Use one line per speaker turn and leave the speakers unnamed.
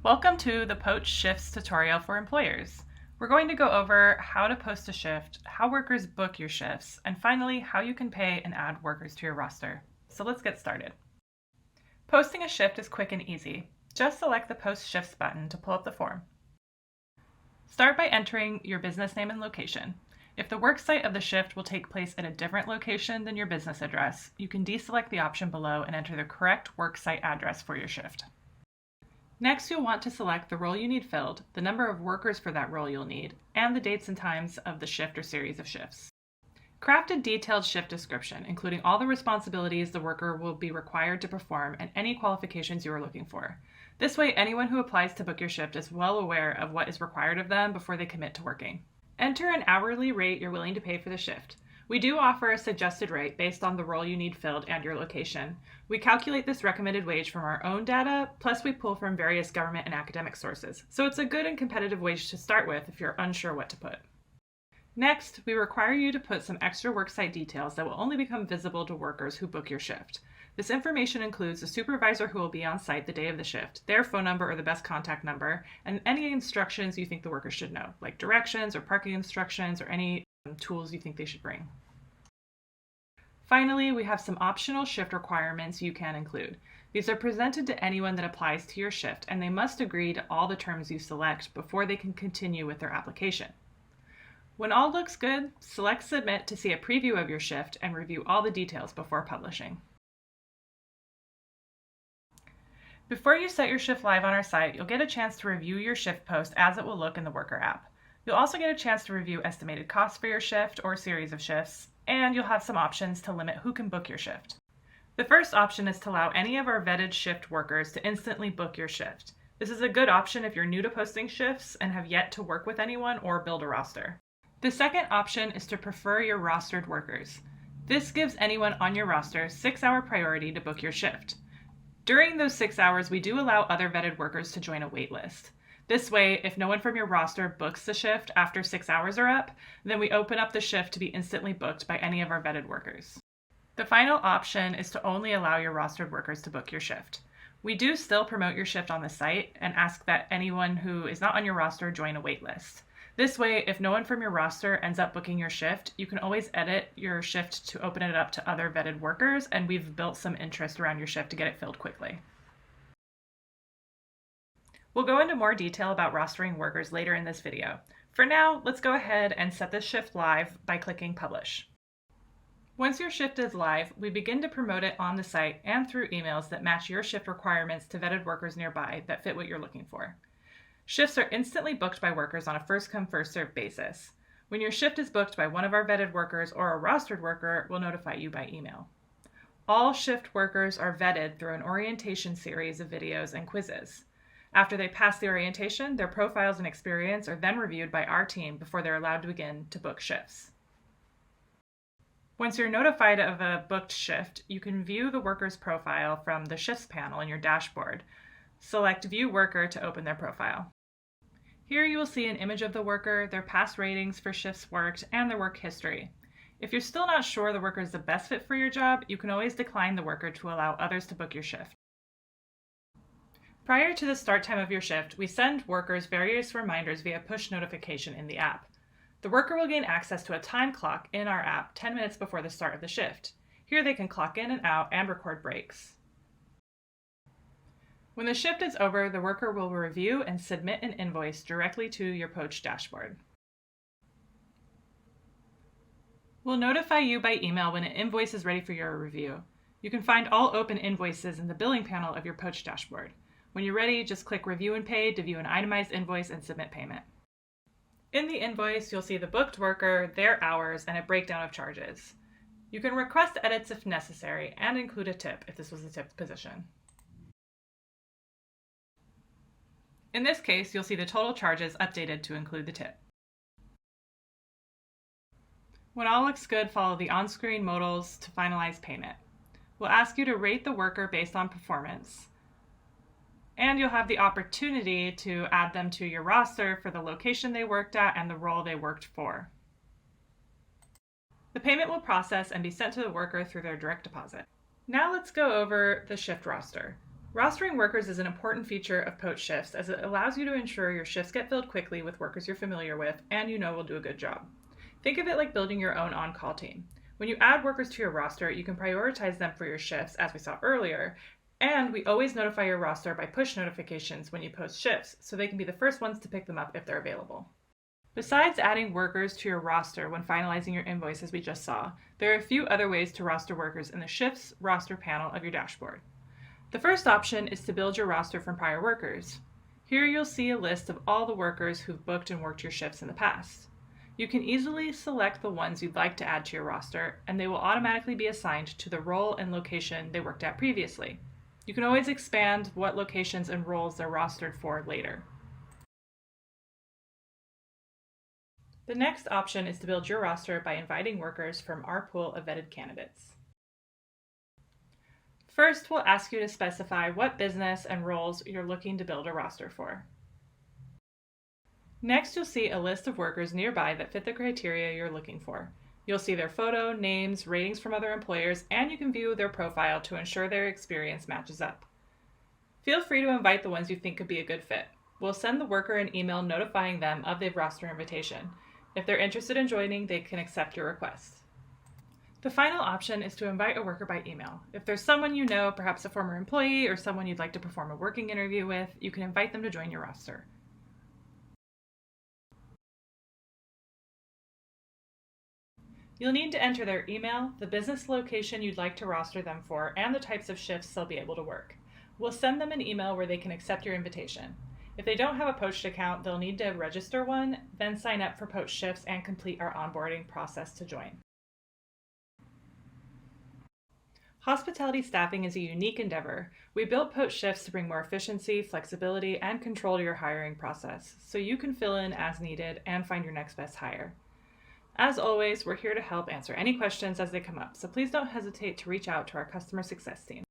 Welcome to the Poached Shifts tutorial for employers. We're going to go over how to post a shift, how workers book your shifts, and finally, how you can pay and add workers to your roster. So let's get started. Posting a shift is quick and easy. Just select the Post Shifts button to pull up the form. Start by entering your business name and location. If the worksite of the shift will take place at a different location than your business address, you can deselect the option below and enter the correct worksite address for your shift. Next, you'll want to select the role you need filled, the number of workers for that role you'll need, and the dates and times of the shift or series of shifts. Craft a detailed shift description, including all the responsibilities the worker will be required to perform and any qualifications you are looking for. This way, anyone who applies to book your shift is well aware of what is required of them before they commit to working. Enter an hourly rate you're willing to pay for the shift. We do offer a suggested rate based on the role you need filled and your location. We calculate this recommended wage from our own data, plus we pull from various government and academic sources. So it's a good and competitive wage to start with if you're unsure what to put. Next, we require you to put some extra worksite details that will only become visible to workers who book your shift. This information includes the supervisor who will be on site the day of the shift, their phone number or the best contact number, and any instructions you think the workers should know, like directions or parking instructions or any tools you think they should bring. Finally, we have some optional shift requirements you can include. These are presented to anyone that applies to your shift, and they must agree to all the terms you select before they can continue with their application. When all looks good, select Submit to see a preview of your shift and review all the details before publishing. Before you set your shift live on our site, you'll get a chance to review your shift post as it will look in the Worker app. You'll also get a chance to review estimated costs for your shift or series of shifts, and you'll have some options to limit who can book your shift. The first option is to allow any of our vetted shift workers to instantly book your shift. This is a good option if you're new to posting shifts and have yet to work with anyone or build a roster. The second option is to prefer your rostered workers. This gives anyone on your roster 6-hour priority to book your shift. During those 6 hours, we do allow other vetted workers to join a wait list. This way, if no one from your roster books the shift after 6 hours are up, then we open up the shift to be instantly booked by any of our vetted workers. The final option is to only allow your rostered workers to book your shift. We do still promote your shift on the site and ask that anyone who is not on your roster join a wait list. This way, if no one from your roster ends up booking your shift, you can always edit your shift to open it up to other vetted workers, and we've built some interest around your shift to get it filled quickly. We'll go into more detail about rostering workers later in this video. For now, let's go ahead and set this shift live by clicking Publish. Once your shift is live, we begin to promote it on the site and through emails that match your shift requirements to vetted workers nearby that fit what you're looking for. Shifts are instantly booked by workers on a first-come, first-served basis. When your shift is booked by one of our vetted workers or a rostered worker, we'll notify you by email. All shift workers are vetted through an orientation series of videos and quizzes. After they pass the orientation, their profiles and experience are then reviewed by our team before they're allowed to begin to book shifts. Once you're notified of a booked shift, you can view the worker's profile from the Shifts panel in your dashboard. Select View Worker to open their profile. Here you will see an image of the worker, their past ratings for shifts worked, and their work history. If you're still not sure the worker is the best fit for your job, you can always decline the worker to allow others to book your shift. Prior to the start time of your shift, we send workers various reminders via push notification in the app. The worker will gain access to a time clock in our app 10 minutes before the start of the shift. Here they can clock in and out and record breaks. When the shift is over, the worker will review and submit an invoice directly to your Poached dashboard. We'll notify you by email when an invoice is ready for your review. You can find all open invoices in the billing panel of your Poached dashboard. When you're ready, just click Review and Pay to view an itemized invoice and submit payment. In the invoice, you'll see the booked worker, their hours, and a breakdown of charges. You can request edits if necessary and include a tip if this was a tipped position. In this case, you'll see the total charges updated to include the tip. When all looks good, follow the on-screen modals to finalize payment. We'll ask you to rate the worker based on performance, and you'll have the opportunity to add them to your roster for the location they worked at and the role they worked for. The payment will process and be sent to the worker through their direct deposit. Now let's go over the shift roster. Rostering workers is an important feature of Poached shifts as it allows you to ensure your shifts get filled quickly with workers you're familiar with and you know will do a good job. Think of it like building your own on-call team. When you add workers to your roster, you can prioritize them for your shifts, as we saw earlier, and we always notify your roster by push notifications when you post shifts, so they can be the first ones to pick them up if they're available. Besides adding workers to your roster when finalizing your invoice, as we just saw, there are a few other ways to roster workers in the Shifts roster panel of your dashboard. The first option is to build your roster from prior workers. Here you'll see a list of all the workers who've booked and worked your shifts in the past. You can easily select the ones you'd like to add to your roster, and they will automatically be assigned to the role and location they worked at previously. You can always expand what locations and roles they're rostered for later. The next option is to build your roster by inviting workers from our pool of vetted candidates. First, we'll ask you to specify what business and roles you're looking to build a roster for. Next, you'll see a list of workers nearby that fit the criteria you're looking for. You'll see their photo, names, ratings from other employers, and you can view their profile to ensure their experience matches up. Feel free to invite the ones you think could be a good fit. We'll send the worker an email notifying them of the roster invitation. If they're interested in joining, they can accept your request. The final option is to invite a worker by email. If there's someone you know, perhaps a former employee or someone you'd like to perform a working interview with, you can invite them to join your roster. You'll need to enter their email, the business location you'd like to roster them for, and the types of shifts they'll be able to work. We'll send them an email where they can accept your invitation. If they don't have a Poached account, they'll need to register one, then sign up for Poached shifts and complete our onboarding process to join. Hospitality staffing is a unique endeavor. We built Poached shifts to bring more efficiency, flexibility, and control to your hiring process, so you can fill in as needed and find your next best hire. As always, we're here to help answer any questions as they come up, so please don't hesitate to reach out to our customer success team.